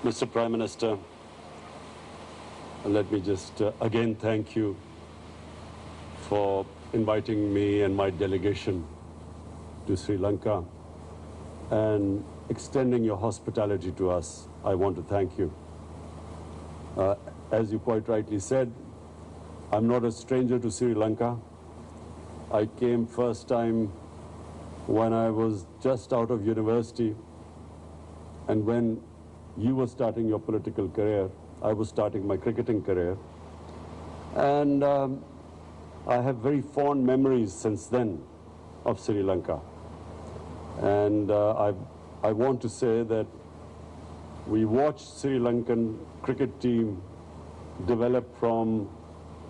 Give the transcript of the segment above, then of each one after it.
Mr. Prime Minister, let me just again thank you for inviting me and my delegation to Sri Lanka and extending your hospitality to us. I want to thank you. As you quite rightly said, I'm not a stranger to Sri Lanka. I came first time when I was just out of university, and when you were starting your political career, I was starting my cricketing career. And I have very fond memories since then of Sri Lanka. And I want to say that we watched Sri Lankan cricket team develop from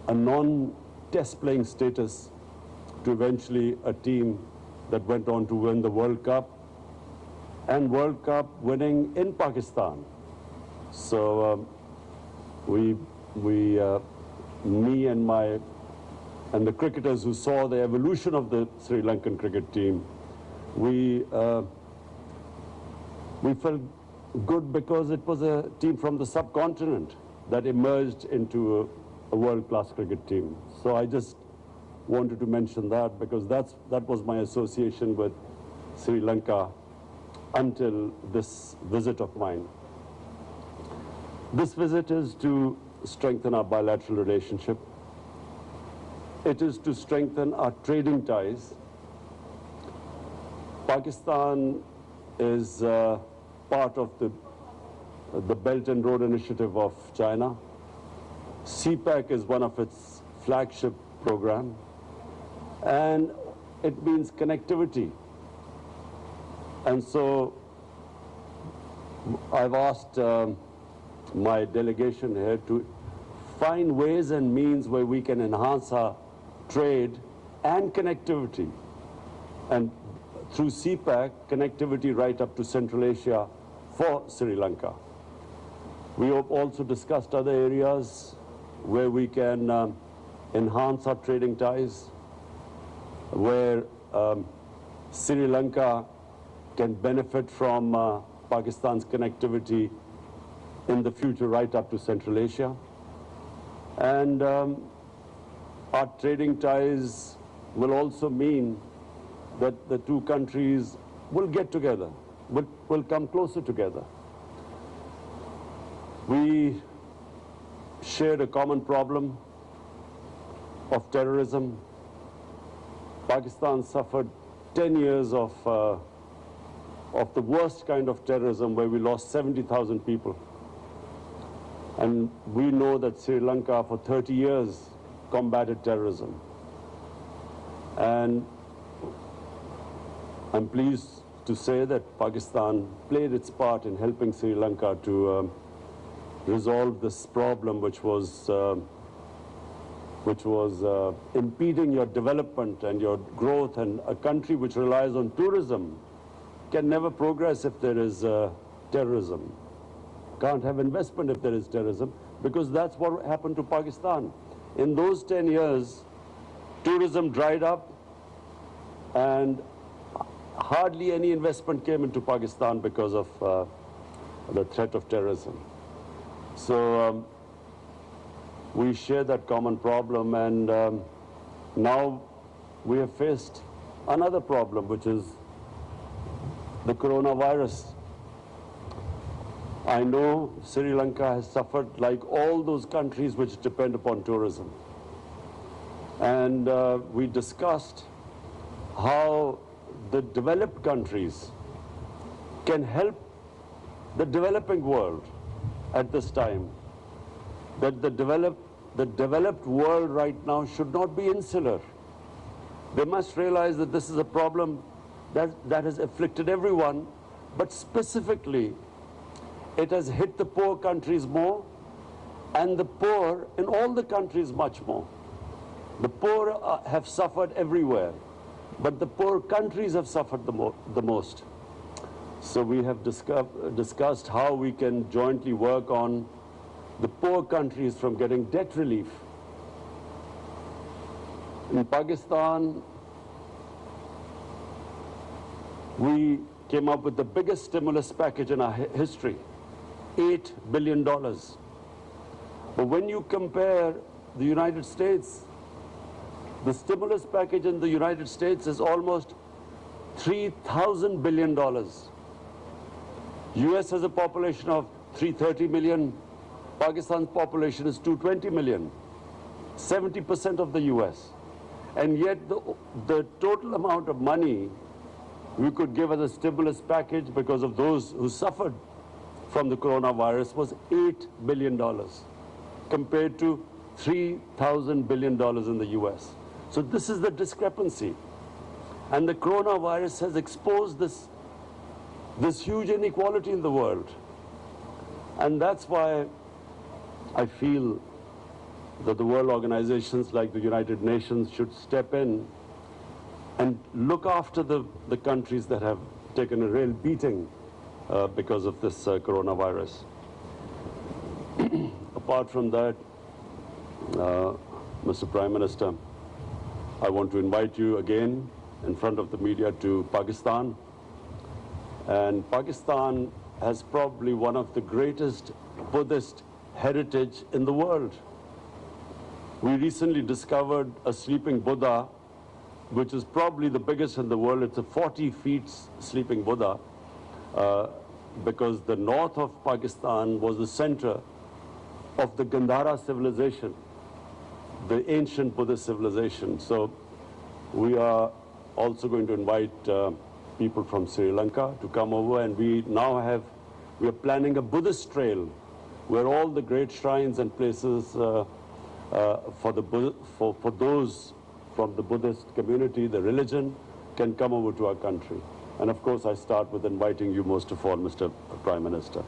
a non-test playing status to eventually a team that went on to win the World Cup, and World Cup winning in Pakistan. So me and the cricketers who saw the evolution of the Sri Lankan cricket team, we felt good because it was a team from the subcontinent that emerged into a world-class cricket team. So I just wanted to mention that because that was my association with Sri Lanka until this visit of mine. This visit is to strengthen our bilateral relationship. It is to strengthen our trading ties. Pakistan is part of the Belt and Road Initiative of China. CPEC is one of its flagship program, and it means connectivity. And so I've asked my delegation here to find ways and means where we can enhance our trade and connectivity. And through CPEC, connectivity right up to Central Asia for Sri Lanka. We have also discussed other areas where we can enhance our trading ties, where Sri Lanka can benefit from Pakistan's connectivity in the future right up to Central Asia. And our trading ties will also mean that the two countries will get together, will come closer together. We shared a common problem of terrorism. Pakistan suffered 10 years of the worst kind of terrorism where we lost 70,000 people. And we know that Sri Lanka for 30 years combated terrorism. And I'm pleased to say that Pakistan played its part in helping Sri Lanka to resolve this problem which was impeding your development and your growth, and a country which relies on tourism can never progress if there is terrorism. Can't have investment if there is terrorism, because that's what happened to Pakistan. In those 10 years, tourism dried up and hardly any investment came into Pakistan because of the threat of terrorism. So we share that common problem, and now we have faced another problem, which is the coronavirus. I know Sri Lanka has suffered like all those countries which depend upon tourism. And we discussed how the developed countries can help the developing world at this time. That the developed world right now should not be insular. They must realize that this is a problem that has afflicted everyone, but specifically it has hit the poor countries more, and the poor in all the countries much more. The poor have suffered everywhere, but the poor countries have suffered the most. So we have discussed how we can jointly work on the poor countries from getting debt relief. In Pakistan, we came up with the biggest stimulus package in our history. $8 billion. But when you compare the United States, the stimulus package in the United States is almost $3,000 billion. US has a population of 330 million. Pakistan's population is 220 million, 70% of the US. And yet the total amount of money we could give as a stimulus package because of those who suffered from the coronavirus was $8 billion compared to $3,000 billion in the US. So this is the discrepancy. And the coronavirus has exposed this huge inequality in the world. And that's why I feel that the world organizations like the United Nations should step in and look after the countries that have taken a real beating because of this coronavirus. Apart from that, Mr. Prime Minister, I want to invite you again in front of the media to Pakistan. And Pakistan has probably one of the greatest Buddhist heritage in the world. We recently discovered a sleeping Buddha, which is probably the biggest in the world. It's a 40 feet sleeping Buddha, because the north of Pakistan was the center of the Gandhara civilization, the ancient Buddhist civilization. So we are also going to invite people from Sri Lanka to come over, and we are planning a Buddhist trail where all the great shrines and places for those from the Buddhist community, the religion, can come over to our country. And of course, I start with inviting you most of all, Mr. Prime Minister.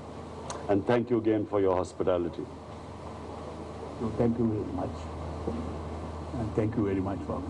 And thank you again for your hospitality. Thank you very much. And thank you very much for